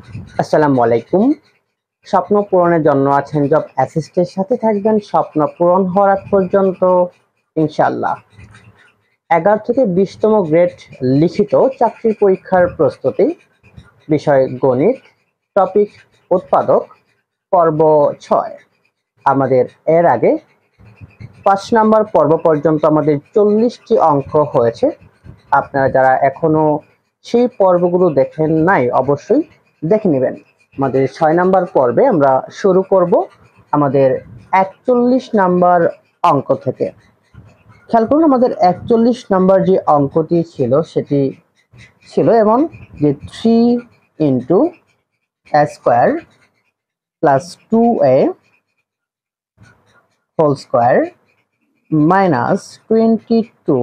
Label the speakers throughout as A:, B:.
A: আসসালামু আলাইকুম। স্বপ্ন পূরণের জন্য আছেন জব অ্যাসিস্টের সাথে থাকবেন স্বপ্ন পূরণ হওয়ার আগ পর্যন্ত ইনশাআল্লাহ। 11 থেকে 20তম গ্রেড লিখিত চাকরির পরীক্ষার প্রস্তুতি, বিষয় গণিত, টপিক উৎপাদক, পর্ব 6। আমাদের এর আগে 5 নাম্বার পর্ব পর্যন্ত আমাদের 40টি অঙ্ক হয়েছে। আপনারা যারা এখনো সেই পর্বগুলো দেখেন নাই অবশ্যই দেখে নেবেন। আমাদের 6 নাম্বার পর্বে আমরা শুরু করব আমাদের 41 নাম্বার অঙ্ক থেকে। খেয়াল করুন, আমাদের 41 নাম্বার যে অঙ্কটি ছিল সেটি ছিল এমন যে 3 into a square plus 2a whole square minus 22,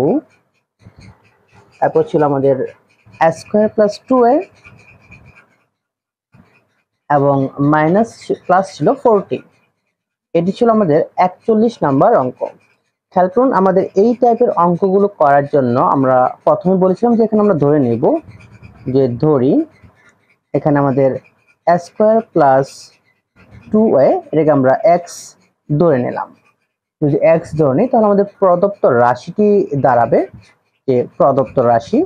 A: তারপর ছিল আমাদের a স্কোয়ার প্লাস 2a এবং মাইনাস প্লাস ছিল 40। এটি ছিল আমাদের 41 নাম্বার অঙ্ক। খেয়াল করুন, আমাদের এই টাইপের অঙ্কগুলো করার জন্য আমরা প্রথমে বলেছিলাম যে এখানে আমরা ধরে নিব যে ধরি এখানে আমাদের a স্কোয়ার প্লাস 2a, এটাকে আমরা x ধরে নিলাম। যদি x ধরে নিই তাহলে আমাদের প্রদত্ত রাশিটি দাঁড়াবে যে প্রদত্ত রাশি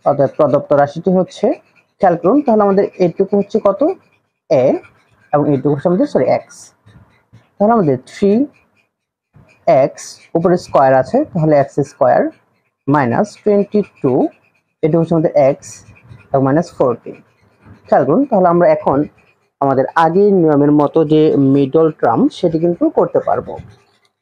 A: অর্থাৎ প্রদত্ত রাশিটি হচ্ছে, খেয়াল করুন তাহলে আমাদের এইটুকু হচ্ছে কত a এবং এইটুকু হচ্ছে আমাদের x। তাহলে আমাদের 3x উপরে স্কোয়ার আছে তাহলে x স্কোয়ার মাইনাস 22, এটা হচ্ছে আমাদের x এবং মাইনাস 40। খেয়াল করুন তাহলে আমরা এখন আমাদের আগের নিয়মের মতো যে মিডল টার্ম সেটি কিন্তু করতে পারবো।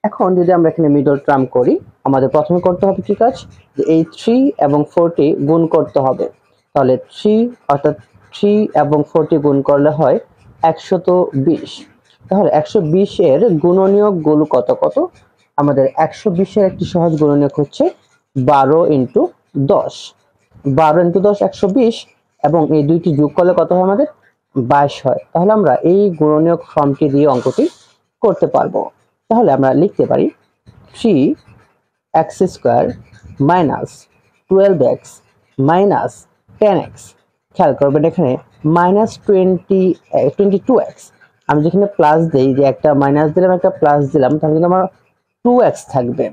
A: এখন যদি আমরা এখানে মিডল টার্ম করি, আমাদের প্রথমে করতে হবে কি কাজ, যে এই 3 এবং 40 গুণ করতে হবে। তাহলে 3 অর্থাৎ 3 এবং 40 গুণ করলে হয় 120। তাহলে 120 এর গুণনীয়ক গুলো কত কত, আমাদের 120 এর একটি সহজ গুণনীয়ক হচ্ছে 12 ইন্টু 10। 12 ইন্টু 10 120 এবং এই দুইটি যোগ করলে কত হয় আমাদের 22 হয়। তাহলে আমরা এই গুণনীয়ক ফর্মটি দিয়ে অঙ্কটি করতে পারবো। তাহলে আমরা লিখতে পারি 3x square minus 12x minus 10x। খেয়াল করবেন এখানে মাইনাস 22x, আমি যেখানে প্লাস দিই যে একটা মাইনাস দিলাম একটা প্লাস দিলাম তাহলে কিন্তু আমার 2x থাকবে।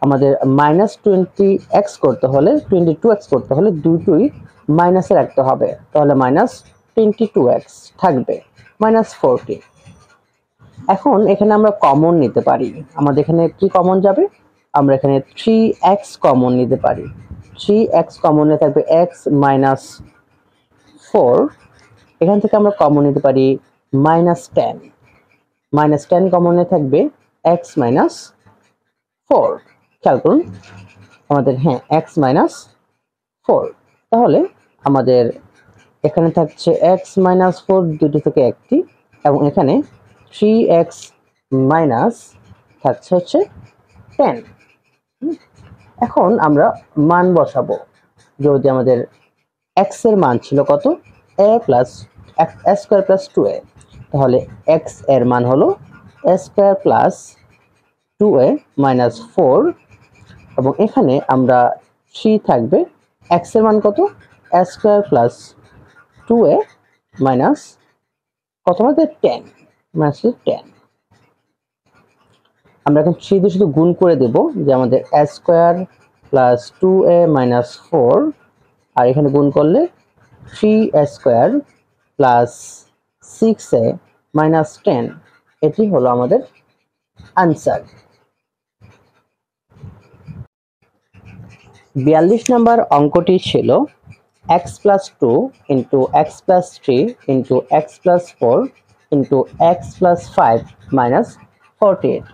A: আমাদের মাইনাস 20x করতে হলে 22x করতে হলে দুটোই মাইনাসে রাখতে হবে, তাহলে মাইনাস 22x থাকবে মাইনাস 40। এখন এখানে আমরা কমন নিতে পারি, আমাদের এখানে কি কমন যাবে, আমরা এখানে 3x কমন নিতে পারি। 3x কমন নিয়ে থাকবে x মাইনাস 4, এখান থেকে আমরা কমন নিতে পারি মাইনাস 10। মাইনাস 10 কমন নিয়ে থাকবে x মাইনাস 4। খেয়াল করুন আমাদের x মাইনাস 4। তাহলে আমাদের এখানে থাকছে x মাইনাস 4 দুটো থেকে একটি, এবং এখানে 3x মাইনাস থাকছে হচ্ছে 10। এখন আমরা মান বসাবো। যদি আমাদের x এর মান ছিল কত a plus a square plus 2a, তাহলে x এর মান হলো a square plus 2a minus 4, এবং এখানে আমরা 3 থাকবে, x এর মান কত a square plus 2a minus কত আমাদের 10 মাইনাস 10। আমরা এখন 3 দিয়ে শুধু গুণ করে দেব যে আমাদের a square plus 2a minus 4, আর এখানে গুণ করলে 3a square plus 6a minus 10, এটি হলো আমাদের আনসার। 42 নাম্বার অঙ্কটি ছিল x plus 2 into x plus 3 into x plus 4 into x plus 5 minus 48।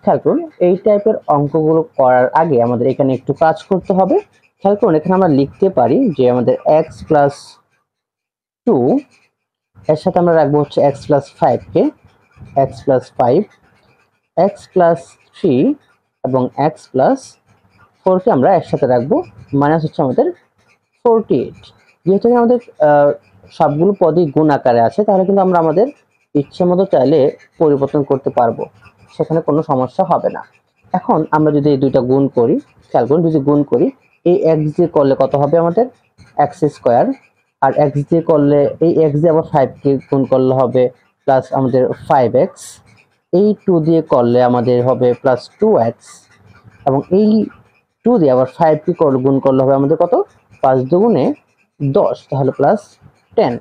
A: খেয়াল করুন এই টাইপের অঙ্কগুলো করার আগে আমাদের এখানে একটু কাজ করতে হবে। খেয়াল করুন এখানে আমরা লিখতে পারি যে আমাদের x প্লাস 2 এর সাথে আমরা রাখবো হচ্ছে x প্লাস 5 কে, x প্লাস 5, x প্লাস 3 এবং x প্লাস 4 কে আমরা একসাথে রাখবো, মাইনাস হচ্ছে আমাদের 48। যেহেতু আমাদের সবগুলো পদই গুণ আকারে আছে তাহলে কিন্তু আমরা আমাদের ইচ্ছে মতো চাইলে পরিবর্তন করতে পারবো, সেখানে কোনো সমস্যা হবে না। এখন আমরা যদি এই দুইটা গুণ করি, খেয়াল করুন, যদি গুণ করি এই এক্স দিয়ে করলে কত হবে আমাদের এক্স স্কোয়ার, আর এক্স দিয়ে করলে এই এক্স দিয়ে আবার 5 কে গুণ করলে হবে প্লাস আমাদের 5x, এই 2 দিয়ে করলে আমাদের হবে প্লাস 2x, এবং এই 2 দিয়ে আবার 5 কে গুণ করলে হবে আমাদের কত 5 দুগুণে 10, তাহলে প্লাস 10।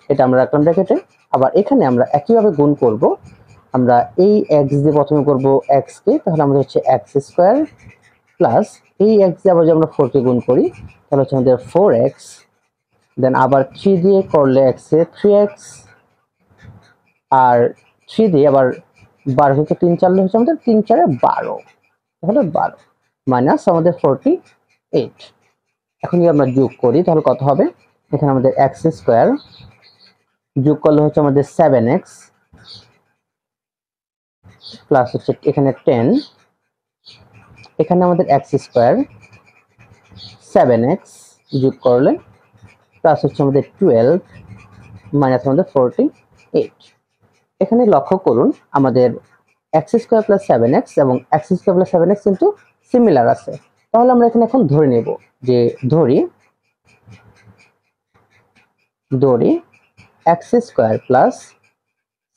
A: এটা আমরা রাখলাম ব্র্যাকেটে। আবার এখানে আমরা একইভাবে গুণ করব, আমরা এই x দিয়ে প্রথমে করব x কে, তাহলে আমাদের হচ্ছে x স্কয়ার প্লাস এই x দিয়ে আবার যদি আমরা 4 কে গুণ করি তাহলে হচ্ছে আমাদের 4x, দেন আবার 3 দিয়ে করলে x এ 3x, আর 3 দিয়ে আবার 12 থেকে 3 চাললে হচ্ছে আমাদের 3 4 এ 12, তাহলে 12 মাইনাস আমাদের 48। এখন যদি আমরা যোগ করি তাহলে কত হবে, এখানে আমাদের x স্কয়ার যোগ করলে হচ্ছে আমাদের 7x প্লাস হচ্ছে এখানে 10, এখানে আমাদের x স্কয়ার 7x যোগ করলে প্লাস হচ্ছে আমাদের 12 মাইনাস আমাদের 48। এখানে লক্ষ্য করুন আমাদের x স্কয়ার প্লাস 7x এবং x স্কয়ার প্লাস 7x কিন্তু সিমিলার আছে, তাহলে আমরা এখানে এখন ধরে নেব যে ধরি x square plus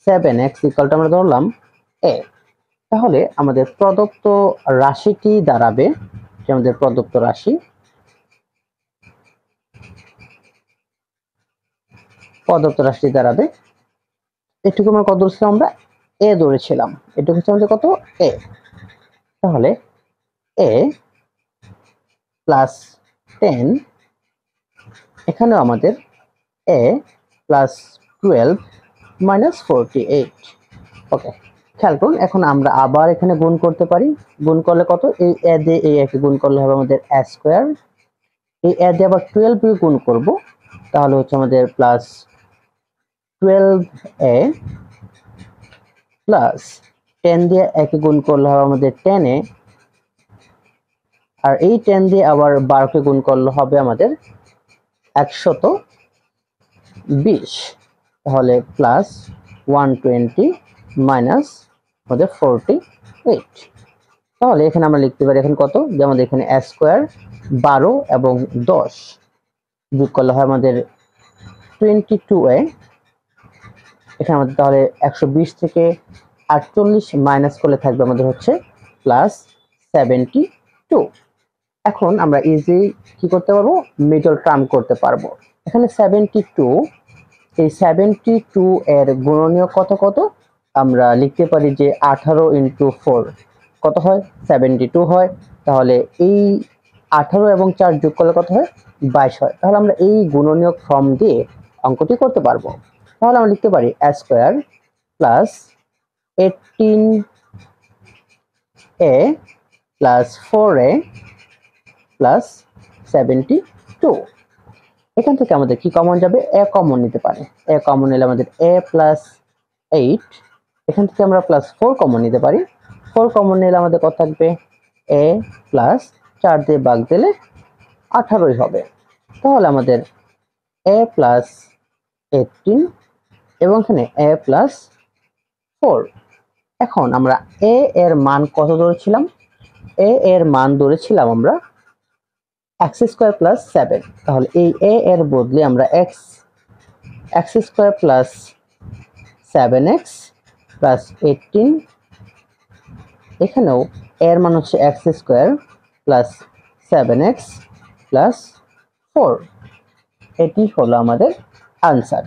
A: 7x equal to আমরা ধরলাম a। তাহলে আমাদের প্রদত্ত রাশিটি দাঁড়াবে, যে আমাদের প্রদত্ত রাশি দাঁড়াবে, এটুকু আমরা কত ধরেছিলাম, আমরা a ধরেছিলাম, এটুকু হচ্ছে আমাদের কত a, তাহলে a প্লাস 10, এখানেও আমাদের a প্লাস 12 মাইনাস 48। ওকে, খেয়াল করুন, এখন আমরা আবার এখানে গুণ করতে পারি, গুণ করলে কত, এই a দিয়ে এই a কে গুণ করলে হবে আমাদের a স্কয়ার, এই a দিয়ে আবার 12 দিয়ে গুণ করব, তাহলে হচ্ছে আমাদের প্লাস 12a প্লাস 10 দিয়ে a কে গুণ করলে হবে আমাদের 10a, আর এই 10 দিয়ে আবার 12 কে গুণ করলে হবে আমাদের 120, তাহলে প্লাস 120 মাইনাস আমাদের 48। তাহলে এখানে আমরা লিখতে পারি এখন কত, যে আমাদের এখানে a স্কয়ার 12 এবং 10 যোগ করলে হয় আমাদের 22a, এখানে আমাদের তাহলে 120 থেকে 48 মাইনাস করলে থাকবে আমাদের হচ্ছে প্লাস 72। এখন আমরা ইজি কি করতে পারবো, মিডল টার্ম করতে পারবো। এখানে 72, এই 72 এর গুণনীয়ক কত আমরা লিখতে পারি যে 18 × 4 কত হয় 72 হয়, তাহলে এই 18 এবং 4 যোগ করলে কত হয় 22 হয়, তাহলে আমরা এই গুণনীয়ক ফর্ম দিয়ে অঙ্কটি করতে পারবো। তাহলে আমরা লিখতে পারি a square plus 18a plus 4a plus 72। এখান থেকে আমাদের কি কমন যাবে, a কমন নিতে পারে, a কমন নিলে আমাদের a প্লাস 8, এখান থেকে আমরা প্লাস 4 কমন নিতে পারি, 4 কমন নিলে আমাদের কত থাকবে a প্লাস 4 দিয়ে ভাগ দিলে 18 হবে, তাহলে আমাদের a প্লাস 18 এবং এখানে a প্লাস 4। এখন আমরা a এর মান কত ধরেছিলাম, a এর মান ধরেছিলাম আমরা x স্কয়ার প্লাস 7, তাহলে এই a এর বদলে আমরা x square plus 7x plus 18, এখানেও এর মান হচ্ছে x square plus 7x plus 4, এটি হলো আমাদের আনসার।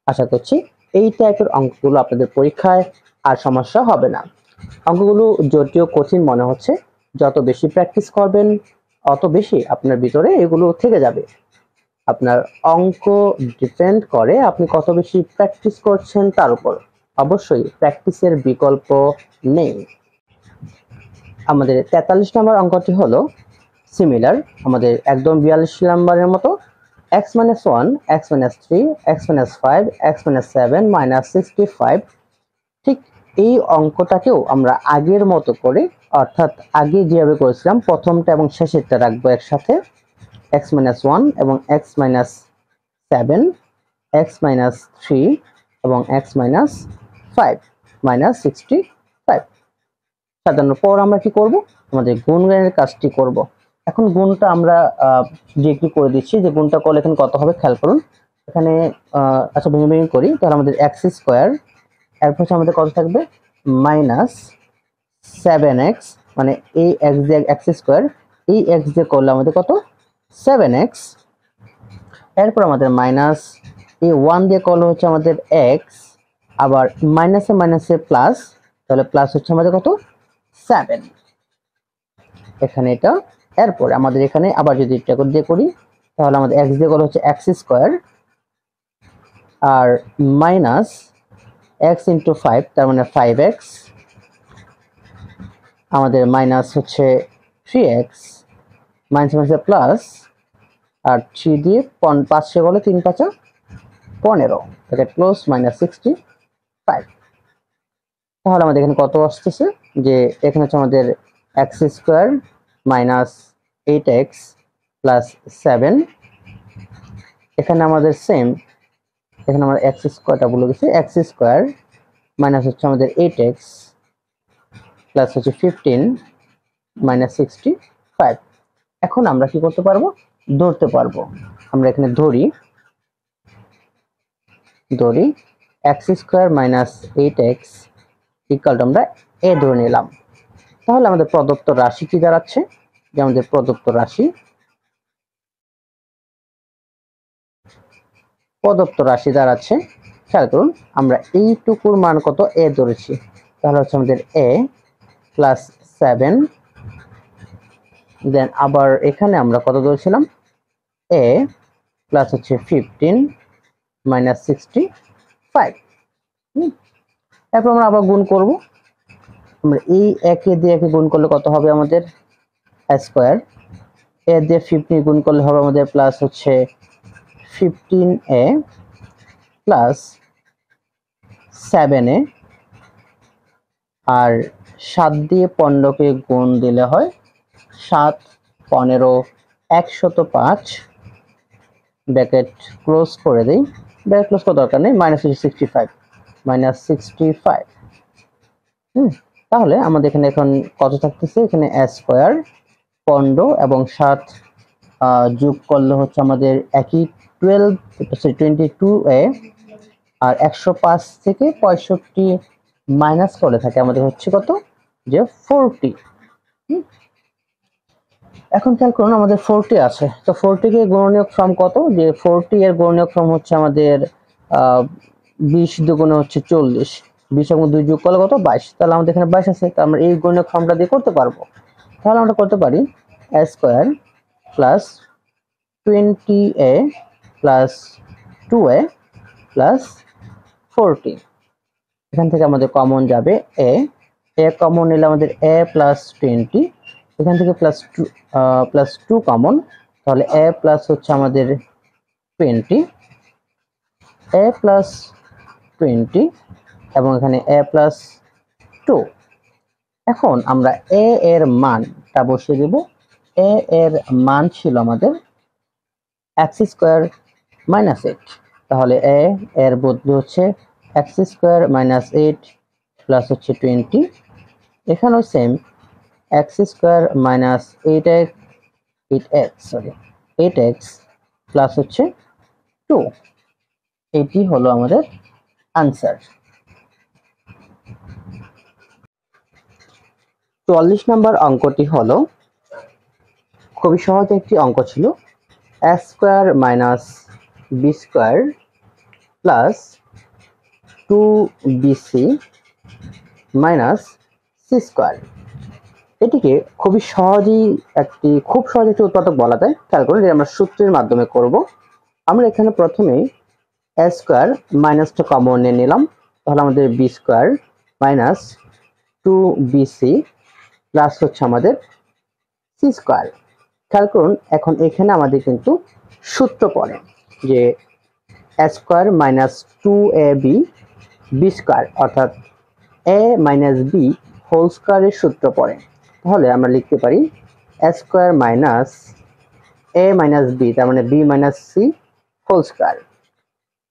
A: আশা করছি এই টাইপের অঙ্কগুলো আপনাদের পরীক্ষায় আর সমস্যা হবে না। অঙ্কগুলো যদিও কঠিন মনে হচ্ছে, যত বেশি প্র্যাকটিস করবেন অত বেশি আপনার ভিতরে এগুলো থেকে যাবে। আপনার অঙ্ক ডিপেন্ড করে আপনি কত বেশি প্র্যাকটিস করছেন তার উপর, অবশ্যই প্র্যাকটিসের বিকল্প নেই। আমাদের 43 নম্বর অঙ্কটি হলো সিমিলার, আমাদের একদম 42 নম্বরের মতো, x - 1 x - 3 x - 5 x - 7 -65। ঠিক এই অঙ্কটাকেও আমরা আগের মতো করে, অর্থাৎ আগে যেভাবে করেছিলাম প্রথমটা এবং শেষেরটা রাখবো একসাথে, x - 1 এবং x - 7 x - 3 এবং x - 5 -65। 57 পর আমরা কি করব, আমাদের গুণনের কাজটি করব। এখন গুণটা আমরা ডিরেক্টলি করে দিচ্ছি, যে গুণটা করলে এখানে কত হবে খেয়াল করুন। এখানে আচ্ছা ভেঙে ভেঙে করি, তাহলে আমাদের এক্স স্কোয়ার, এরপর হচ্ছে আমাদের কত থাকবে মাইনাস 7x, মানে এই এক্স দিয়ে এক্স স্কোয়ার, এই এক্স দিয়ে করলে আমাদের কত 7x, এরপর আমাদের মাইনাস এই 1 দিয়ে করলে হচ্ছে আমাদের x, আবার মাইনাসে মাইনাসে প্লাস, তাহলে প্লাস হচ্ছে আমাদের কত 7 এখানে এটা। এরপর আমাদের এখানে আবার যদি এটা দিয়ে করি, তাহলে আমাদের x দিয়ে করলে হচ্ছে x স্কোয়ার, আর মাইনাস x ইন্টু 5, তার মানে 5x, আমাদের মাইনাস হচ্ছে 3x, মাইনাস মাইনাসে প্লাস, আর 3 দিয়ে 5 করলে 3 5 15, ব্র্যাকেট ক্লোজ, মাইনাস 65। তাহলে আমাদের এখানে কত আসতেছে, যে এখানে হচ্ছে আমাদের x square minus 8x plus 7, এখানে আমাদের সেম, এখানে আমরা এক্স স্কোয়ারটা বলে গেছি, এক্স স্কোয়ার মাইনাস হচ্ছে আমাদের 8x প্লাস হচ্ছে 15 মাইনাস 65। এখন আমরা কি করতে পারবো, ধরতে পারবো। আমরা এখানে ধরি x square minus 8x equal to আমরা এ ধরে নিলাম। তাহলে আমাদের প্রদত্ত রাশি কি দাঁড়াচ্ছে, যে আমাদের প্রদত্ত রাশি দাঁড়াচ্ছে, খেয়াল করুন আমরা এইটুকুর মান কত এ ধরেছি, তাহলে হচ্ছে আমাদের এ প্লাস 7, দেন আবার এখানে আমরা কত ধরেছিলাম এ প্লাস হচ্ছে 15 মাইনাস 65। এরপর আমরা আবার গুণ করব, আমরা এই একে দিয়ে একে গুণ করলে কত হবে আমাদের স্কোয়ার, এ দিয়ে 15 গুণ করলে হবে আমাদের প্লাস হচ্ছে 15a প্লাস 7a, আর 7 দিয়ে 15কে গুণ দিলে হয় 7 15 105, ব্র্যাকেট ক্লোজ করে দিই, ব্র্যাকেট ক্লোজ করার দরকার নেই, মাইনাস 65, মাইনাস 65। তাহলে আমাদের এখানে এখন কত থাকতেছে, এখানে a স্কোয়ার 15 এবং 7 যোগ করলে হচ্ছে আমাদের একই 22a, আর 105 থেকে 65 মাইনাস করলে থাকে আমাদের হচ্ছে কত, যে 40। এখন খেয়াল করুন আমাদের 40 আছে, তো 40 কে গুণনীয়ক ফর্ম কত, যে 40 এর গুণনীয়ক ফর্ম হচ্ছে আমাদের 20 দুগুণে হচ্ছে 40, 20 এবং 2 যোগ করলে কত 22, তাহলে আমাদের এখানে 22 আছে, তো আমরা এই গুণনীয়ক ফর্মটা দিয়ে করতে পারবো। তাহলে আমরা করতে পারি a square plus 20a plus 2a plus 40, এখান থেকে আমাদের কমন যাবে এ কমন নিলে আমাদের a প্লাস 20, এখান থেকে প্লাস 2 কমন, তাহলে a প্লাস হচ্ছে আমাদের 20, a প্লাস 20 এবং এখানে a প্লাস 2। এখন আমরা a এর মানটা বসিয়ে দেব, a এর মান ছিল আমাদের এক্স স্কোয়ার মাইনাস 8, তাহলে a এর বদলে হচ্ছে এক্স স্কোয়ার মাইনাস 8 প্লাস হচ্ছে 20, এখানেও same x square minus 8x plus হচ্ছে 2, এটি হলো আমাদের আনসার। 44 নম্বর অঙ্কটি হলো খুবই সহজ একটি অঙ্ক ছিল, a square minus B square plus 2bc minus C square. এটিকে খুব সহজ একটি উৎপাদক বলা যায়। খেয়াল করুন, আমরা সূত্রের মাধ্যমে করব। আমরা এখানে প্রথমে a স্কোয়ার মাইনাসটা কমন নিয়ে নিলাম, তাহলে আমাদের B square minus 2bc plus হচ্ছে আমাদের সি স্কোয়ার। খেয়াল করুন এখন এখানে আমাদের কিন্তু সূত্র পড়ে, যে a square minus 2ab B square, অর্থাৎ a মাইনাস বি হোল স্কোয়ারের সূত্র পড়ে। তাহলে আমরা লিখতে পারি a square minus a minus B, তার মানে B minus C whole square.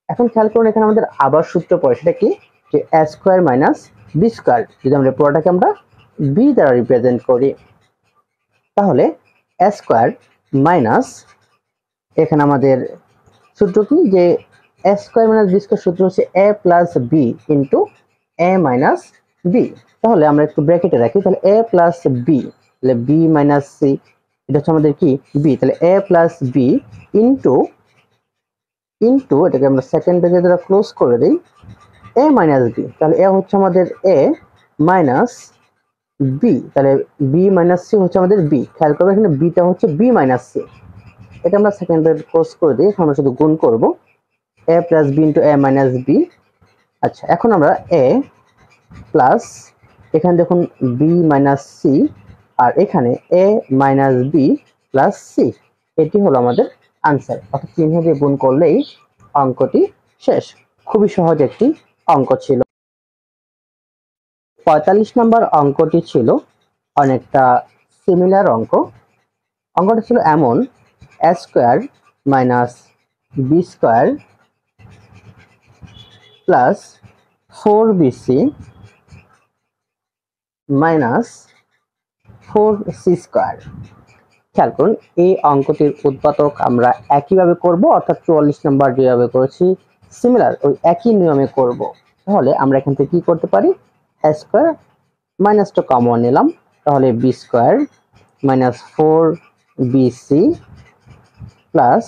A: এখন খেয়াল করুন এখানে আমাদের আবার সূত্র পড়ে, সেটা কি, যে a square minus B square. যদি আমরা পুরোটাকে আমরা বি দ্বারা রিপ্রেজেন্ট করি, তাহলে এ স্কোয়ার মাইনাস, এখানে আমাদের সূত্র কি, যে এ স্কোয়ার মাইনাস বি স্কোয়ার সূত্র হচ্ছে এ প্লাস বি ইন্টু এ মাইনাস বি। তাহলে আমরা একটু ব্র্যাকেটে রাখি, তাহলে এ প্লাস বি, তাহলে বি মাইনাস সি, এটা হচ্ছে আমাদের কি বি, তাহলে এ প্লাস বি ইন্টু ইন্টু এটাকে আমরা সেকেন্ড ব্র্যাকেট দ্বারা ক্লোজ করে দিই, এ মাইনাস বি, তাহলে এ হচ্ছে আমাদের এ মাইনাস বি, তাহলে বি মাইনাস সি হচ্ছে আমাদের বি। খেয়াল করবো এখানে বিটা হচ্ছে বি মাইনাস সি, এটা আমরা সেকেন্ড ব্র্যাকেট ক্লোজ করে দিই, এখন আমরা শুধু গুণ করব এ প্লাস বি ইন্টু এ মাইনাস বি। আচ্ছা, এখন আমরা এ প্লাস, এখানে দেখুন বি মাইনাস সি, আর এখানে এ মাইনাস বি প্লাস সি, এটি হলো আমাদের আনসার। অর্থাৎ চিহ্ন দিয়ে গুণ করলেই অঙ্কটি শেষ। খুবই সহজ একটি অঙ্ক ছিল। 45 নম্বর অঙ্কটি ছিল অনেকটা সিমিলার অঙ্ক। অঙ্কটা ছিল এমন, A square minus B square plus 4bc minus 4c square. খেয়াল করুন, এই অঙ্কটির উৎপাদক আমরা একইভাবে করব, অর্থাৎ 44 নম্বর যেভাবে করেছি সিমিলার ওই একই নিয়মে করব। তাহলে আমরা এখান থেকে কি করতে পারি, এ স্কোয়ার মাইনাসটা কমন নিলাম, তাহলে B square minus 4bc plus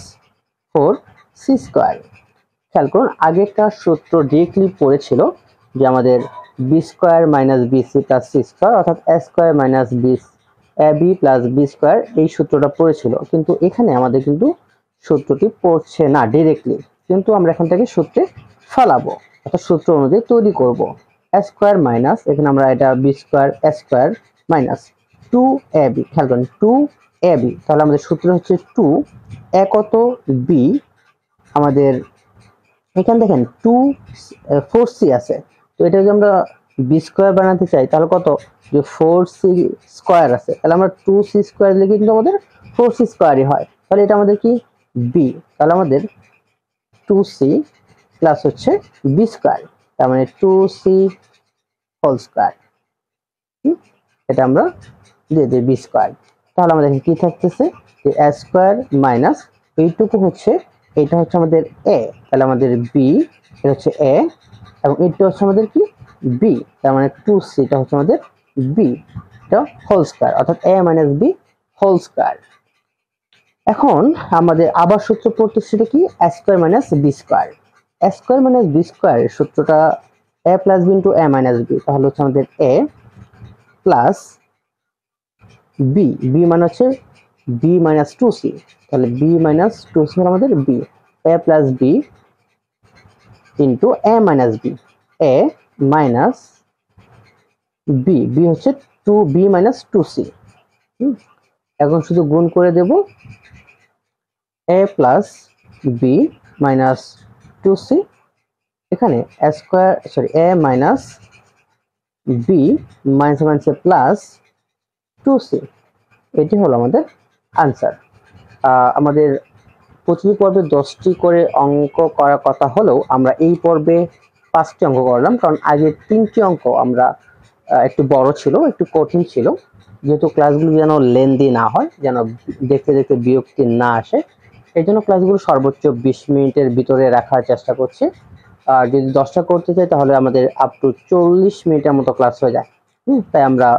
A: 4c square. খেয়াল করুন, আগে একটা সূত্র ডিরেক্টলি পড়েছিল যে আমাদের B square minus BC plus C square, অর্থাৎ A square minus B A B plus B square, এই সূত্রটা পড়েছিল। কিন্তু এখানে আমাদের কিন্তু সূত্রটি পড়ছে না ডিরেক্টলি, কিন্তু আমরা এখান থেকে সূত্রে ফেলাবো, অর্থাৎ সূত্র অনুযায়ী তৈরি করব। এ স্কোয়ার মাইনাস, এখানে আমরা এটা বি স্কোয়ার এ স্কোয়ার মাইনাস 2ab, খেয়াল করেন 2ab, তাহলে আমাদের সূত্র হচ্ছে 2 এ কত বি, আমাদের এখানে দেখেন 4c আছে, তো এটা যদি আমরা বি স্কোয়ার বানাতে চাই তাহলে কত, যে 4c স্কোয়ার আছে, তাহলে আমরা 2c স্কোয়ার লিখে কিন্তু আমাদের 4c স্কোয়ারই হয়। তাহলে এটা আমাদের কি বি, তাহলে আমাদের 2c প্লাস হচ্ছে বি স্কোয়ার, তার মানে 2c হোল স্কোয়ার, এটা আমরা দিয়ে দিই বি স্কোয়ার। তাহলে আমাদের কি থাকতেছে, যে এ স্কোয়ার মাইনাস এইটুকু হচ্ছে, এটা হচ্ছে আমাদের এ, তাহলে আমাদের বি, এটা হচ্ছে এ, এবং এটা হচ্ছে আমাদের কি বি, তার মানে 2c, এটা হচ্ছে আমাদের বি, এটা হোল স্কয়ার, অর্থাৎ এ মাইনাস বি হোল স্কয়ার। এখন আমাদের আবার সূত্র পড়তে, সেটা কি এ স্কয়ার মাইনাস বি স্কয়ার। এ স্কয়ার মাইনাস বি স্কয়ার সূত্রটা এ প্লাস বি ইন্টু এ মাইনাস বি, তাহলে হচ্ছে আমাদের এ প্লাস বি, বি মানে হচ্ছে বি মাইনাস 2c, তাহলে বি মাইনাস 2c হলো আমাদের বি, এ প্লাস বি ইন্টু এ মাইনাস বি, এ মাইনাস বি, বি হচ্ছে 2b মাইনাস 2c। এখন শুধু গুণ করে দেব, এ প্লাস বি মাইনাস 2c, এখানে এ স্কোয়ার সরি এ মাইনাস বি মাইনাস মাইনাসে প্লাস 2c, এটি হলো আমাদের আনসার। আমাদের প্রতিটি পর্বে 10টি করে অঙ্ক করার কথা হলেও আমরা এই পর্বে 5টি অঙ্ক করলাম, কারণ আগের 3টি অঙ্ক আমরা একটু বড় ছিল, একটু কঠিন ছিল, যেহেতু ক্লাসগুলো যেন লেন্দি না হয়, যেন দেখতে দেখতে বিরক্তি না আসে, এই জন্য ক্লাসগুলো সর্বোচ্চ 20 মিনিটের ভিতরে রাখার চেষ্টা করছি। আর যদি 10টা করতে চাই তাহলে আমাদের আপ টু 40 মিনিটের মতো ক্লাস হয়ে যায়। তাই আমরা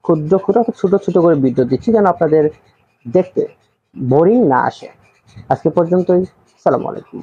A: ক্ষুদ্র ক্ষুদ্র ছোট ছোট করে ভিডিও দিচ্ছি, যেন আপনাদের দেখতে বোরিং না আসে। আজকে পর্যন্তই, আসসালামু আলাইকুম।